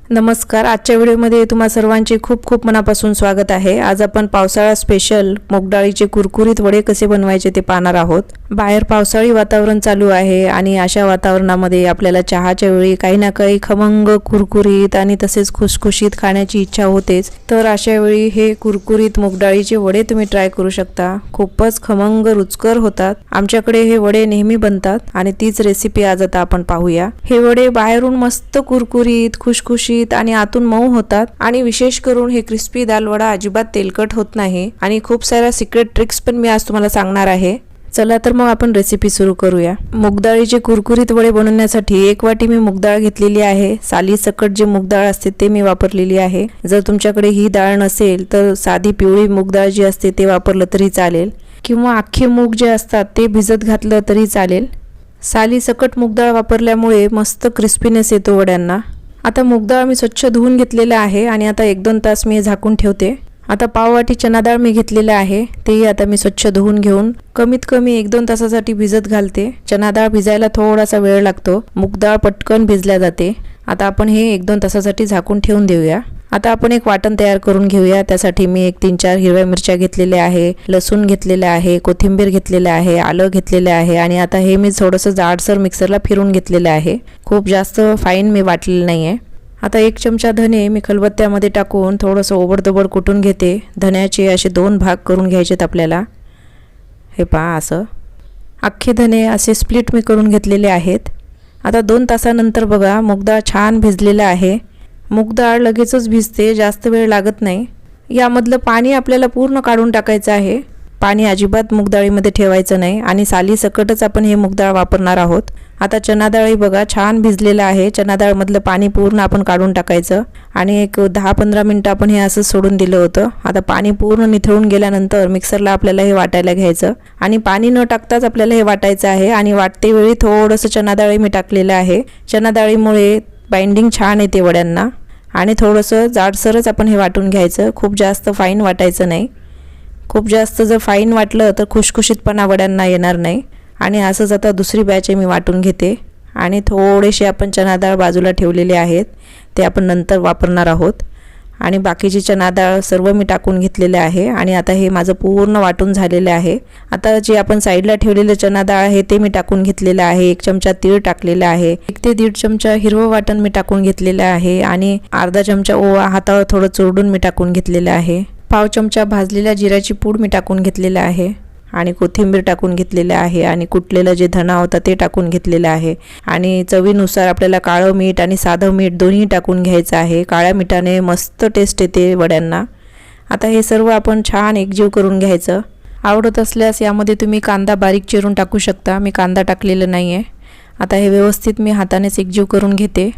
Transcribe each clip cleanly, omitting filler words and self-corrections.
नमस्कार. आजच्या व्हिडिओमध्ये तुम्हा सर्वांचे खूप खूप मनापासून स्वागत आहे. आज आपण पावसाळा स्पेशल मूग डाळीचे कुरकुरीत वडे कसे बनवायचे ते पाहणार आहोत. बाहेर पावसाळी वातावरण चालू आहे आणि अशा वातावरणामध्ये आपल्याला चहाच्या वेळी काही ना काही खमंग कुरकुरीत आणि तसेच खुसखुशीत खाण्याची इच्छा होतेच. तर अशा वेळी हे कुरकुरीत मूग डाळीचे वडे तुम्ही ट्राय करू शकता. खूपच खमंग रुचकर होतात. आमच्याकडे हे वडे नेहमी बनतात आणि तीच रेसिपी आज आता आपण पाहूया. हे वडे बाहेरून मस्त कुरकुरीत खुसखुशीत आणि आतून मऊ होतात आणि विशेष करून हे क्रिस्पी दाल वडा अजिबात तेलकट होत नाही आणि खूप साऱ्या सिक्रेट ट्रिक्स पण मी आज तुम्हाला सांगणार आहे. चला तर मग आपण रेसिपी सुरू करूया. मूग डाळीचे कुरकुरीत वडे बनवण्यासाठी 1 वाटी मी मूग डाळ घेतलेली आहे. साली सकट जे मूग डाळ असते ते मी वापरलेली आहे. जर तुमच्याकडे ही डाळ नसेल तर साधी पिवळी मूग डाळ जी असते ते वापरलं तरी चालेल किंवा अख्खे मूग जे असतात ते भिजत घातलं तरी चालेल. साली सकट मूग डाळ वापरल्यामुळे मस्त क्रिस्पीनेस येतो वड्यांना. आता मूग डाळ मी स्वच्छ धुवून घेतलेलं आहे आणि आता 1-2 तास मी झाकून ठेवते. आता पाव वाटी चना डाळ मी घेतलेलं आहे, तेही आता मी स्वच्छ धुवून घेऊन कमीत कमी 1-2 तासासाठी भिजत घालते. चना डाळ भिजायला थोडासा वेळ लागतो, मूग डाळ पटकन भिजल्या जाते. आता आपण हे 1-2 तासासाठी झाकून ठेवून देऊया. आता आपण एक वाटण तयार करून घेऊया. त्यासाठी मी 1-3-4 हिरव्या मिरच्या घेतलेल्या आहे, लसूण घेतलेलं आहे, कोथिंबीर घेतलेलं आहे, आलं घेतलेलं आहे आणि आता हे मी थोडंसं जाडसर मिक्सरला फिरून घेतलेलं आहे. खूप जास्त फाईन मी वाटलेलं नाही आहे. आता 1 चमचा धने मी खलबत्त्यामध्ये टाकून थोडंसं ओबडधोबड कुटून घेते. धन्याचे असे 2 भाग करून घ्यायचेत आपल्याला. हे पहा, असं अख्खे धने असे स्प्लिट मी करून घेतलेले आहेत. आता 2 तासानंतर बघा मूग डाळ छान भिजलेलं आहे. मूग डाळ लगेचच भिजते, जास्त वेळ लागत नाही. यामधलं पाणी आपल्याला पूर्ण काढून टाकायचं आहे. पाणी अजिबात मूग डाळीमध्ये ठेवायचं नाही आणि साली सकटच आपण हे मूग डाळ वापरणार आहोत. आता चना डाळी बघा छान भिजलेलं आहे. चना डाळमधलं पाणी पूर्ण आपण काढून टाकायचं आणि एक 10-15 मिनटं आपण हे असं सोडून दिलं होतं. आता पाणी पूर्ण निथळून गेल्यानंतर मिक्सरला आपल्याला हे वाटायला घ्यायचं आणि पाणी न टाकताच आपल्याला हे वाटायचं आहे. आणि वाटते वेळी थोडंसं चना डाळी मी टाकलेलं आहे. चना डाळीमुळे बाइंडिंग छान येते वड्यांना आणि थोडंसं जाडसरच आपण हे वाटून घ्यायचं. खूप जास्त फाईन वाटायचं नाही. खूप जास्त जर फाईन वाटलं तर खुशखुशीतपणा वड्यांना येणार नाही. आणि असंच आता दुसरी बॅच मी वाटून घेते आणि थोडेसे आपण चना डाळ बाजूला ठेवलेले आहेत, ते आपण नंतर वापरणार आहोत. आणि बाकीची चना डाळ सर्व मी टाकून घेतलेले आहे आणि आता हे माझं पूर्ण वाटून झालेलं आहे. आता जे आपण साईडला ठेवलेलं चना डाळ आहे ते मी टाकून घेतलेलं आहे. 1 चमचा तीळ टाकलेला आहे, 1 ते 1.5 चमचा हिरवं वाटण मी टाकून घेतलेलं आहे आणि अर्धा चमचा ओवा हातावर थोडं चुरडून मी टाकून घेतलेलं आहे. पाव चमचा भाजलेल्या जिऱ्याची पूड मी टाकून घेतलेलं आहे आणि कोथिंबीर टाकून घेतलेलं आहे आणि कुटलेलं जे धना होता ते टाकून घेतलेलं आहे. आणि चवीनुसार आपल्याला काळं मीठ आणि साधं मीठ दोन्ही टाकून घ्यायचं आहे. काळ्या मिठाने मस्त टेस्ट येते वड्यांना. आता हे सर्व आपण छान एकजीव करून घ्यायचं. आवडत असल्यास यामध्ये तुम्ही कांदा बारीक चिरून टाकू शकता. मी कांदा टाकलेला नाही आहे. आता हे व्यवस्थित मी हातानेच एकजीव करून घेते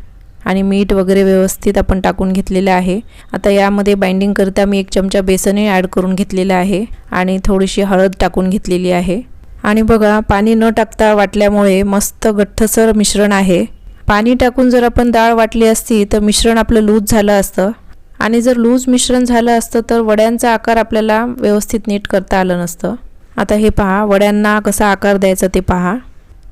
आणि मीठ वगैरे व्यवस्थित आपण टाकून घेतलेलं आहे. आता यामध्ये बाइंडिंग करता मी 1 चमचा बेसनही ॲड करून घेतलेलं आहे आणि थोडीशी हळद टाकून घेतलेली आहे. आणि बघा पाणी न टाकता वाटल्यामुळे मस्त गठ्ठसर मिश्रण आहे. पाणी टाकून जर आपण डाळ वाटली असती तर मिश्रण आपलं लूज झालं असतं आणि जर लूज मिश्रण झालं असतं तर वड्यांचा आकार आपल्याला व्यवस्थित नीट करता आलं नसतं. आता हे पहा, वड्यांना कसा आकार द्यायचा ते पहा.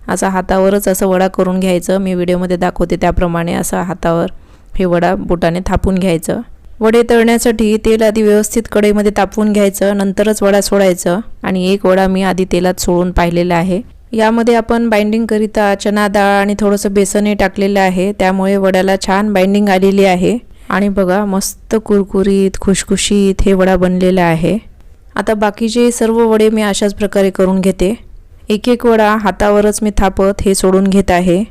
असा हातावरच असं वडा करून घ्यायचं. मी व्हिडिओमध्ये दाखवते त्याप्रमाणे असं हातावर हे वडा बोटाने थापून घ्यायचं. वडे तळण्यासाठी तेल आधी व्यवस्थित कढईमध्ये तापवून घ्यायचं, नंतरच वडा सोडायचं. आणि 1 वडा मी आधी तेलात सोडून पाहिलेला आहे. यामध्ये आपण बाइंडिंग करिता चना डाळ आणि थोडंसं बेसनही टाकलेलं आहे, त्यामुळे वड्याला छान बाइंडिंग आलेली आहे. आणि बघा मस्त कुरकुरीत खुशखुशीत हे वडा बनलेला आहे. आता बाकीचे सर्व वडे मी अशाच प्रकारे करून घेते. 1-1 वडा हातावरच मी थापत हे सोडून घेत आहे.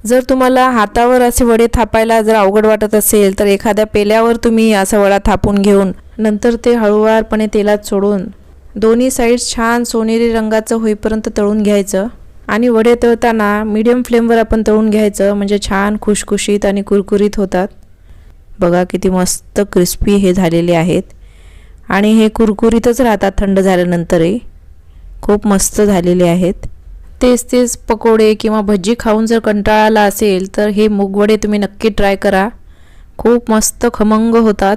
जर तुम्हाला हातावर असे वडे थापायला जर अवघड वाटत असेल तर एखाद्या पेल्यावर तुम्ही असा वडा थापून घेऊन नंतर ते हळूवारपणे तेलात सोडून दोन्ही साईड्स छान सोनेरी रंगाचं होईपर्यंत तळून घ्यायचं. आणि वडे तळताना मीडियम फ्लेमवर आपण तळून घ्यायचं, म्हणजे छान खुशखुशीत आणि कुरकुरीत होतात. बघा किती मस्त क्रिस्पी हे झालेले आहेत आणि हे कुरकुरीतच राहतात थंड झाल्यानंतरही. खूप मस्त झालेले आहेत. तेच पकोडे किंवा भजी खाऊन जर कंटाळा आला असेल तर हे मूगवडे तुम्ही नक्की ट्राय करा. खूप मस्त खमंग होतात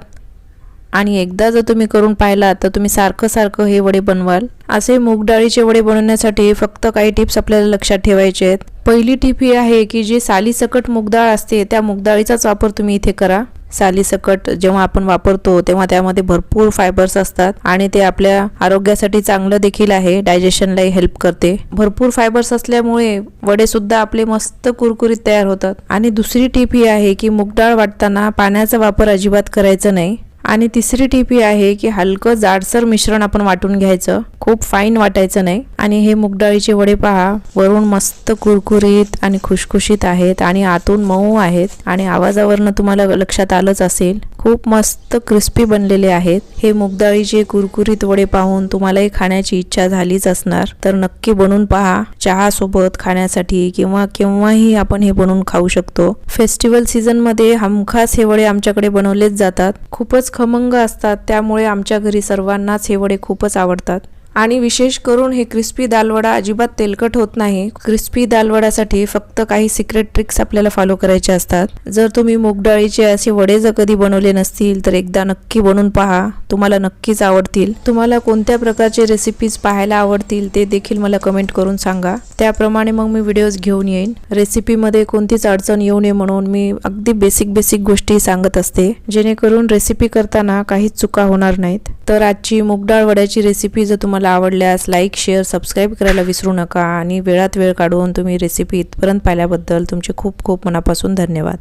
आणि एकदा जर तुम्ही करून पाहिलात तर तुम्ही सारखं हे वडे बनवाल. असे मूग डाळीचे वडे बनवण्यासाठी फक्त काही टिप्स आपल्याला लक्षात ठेवायचे आहेत. पहिली टिप ही आहे की जी साली सकट मूग डाळ असते त्या मूग डाळीचाच वापर तुम्ही इथे करा. सालीसकट जेव्हा आपण वापरतो तेव्हा त्यामध्ये भरपूर फायबर्स असतात आणि ते आपल्या आरोग्यासाठी चांगलं देखील आहे, डायजेशनलाही हेल्प करते. भरपूर फायबर्स असल्यामुळे वडे सुद्धा आपले मस्त कुरकुरीत तयार होतात. आणि दुसरी टीप ही आहे की मूग डाळ वाटताना पाण्याचा वापर अजिबात करायचा नाही. आणि तिसरी टीप ही आहे की हलकं जाडसर मिश्रण आपण वाटून घ्यायचं, खूप फाईन वाटायचं नाही. आणि हे मूग डाळीचे वडे पहा, वरून मस्त कुरकुरीत आणि खुशखुशीत आहेत आणि आतून मऊ आहेत. आणि आवाजावरनं तुम्हाला लक्षात आलंच असेल, खूप मस्त क्रिस्पी बनलेले आहेत. हे मूग डाळीचे कुरकुरीत वडे पाहून तुम्हालाही खाण्याची इच्छा झालीच असणार, तर नक्की बनवून पहा. चहा सोबत खाण्यासाठी किंवा केव्हाही आपण हे बनवून खाऊ शकतो. फेस्टिवल सीझन मध्ये हमखास हे वडे आमच्याकडे बनवलेच जातात. खूपच खमंग असतात, त्यामुळे आमच्या घरी सर्वांनाच हे वडे खूपच आवडतात. आणि विशेष करून हे क्रिस्पी दालवडा अजिबात तेलकट होत नाही. क्रिस्पी दालवड्यासाठी फक्त काही सिक्रेट ट्रिक्स आपल्याला फॉलो करायचे असतात. जर तुम्ही मूग डाळीचे असे वडे जर कधी बनवले नसतील तर एकदा नक्की बनवून पहा, तुम्हाला नक्कीच आवडतील. तुम्हाला कोणत्या प्रकारचे रेसिपीज पाहायला आवडतील ते देखील मला कमेंट करून सांगा, त्याप्रमाणे मग मी व्हिडिओज घेऊन येईन. रेसिपीमध्ये कोणतीच अडचण येऊ नये म्हणून मी अगदी बेसिक गोष्टी सांगत असते, जेणेकरून रेसिपी करताना काहीच चुका होणार नाहीत. तर आजची मूग डाळ वड्याची रेसिपी जर तुम्हाला आवडल्यास लाईक, शेअर, सबस्क्राईब करायला विसरू नका. आणि वेळात वेळ काढून तुम्ही रेसिपी इथपर्यंत पाहिल्याबद्दल तुमचे खूप खूप मनापासून धन्यवाद.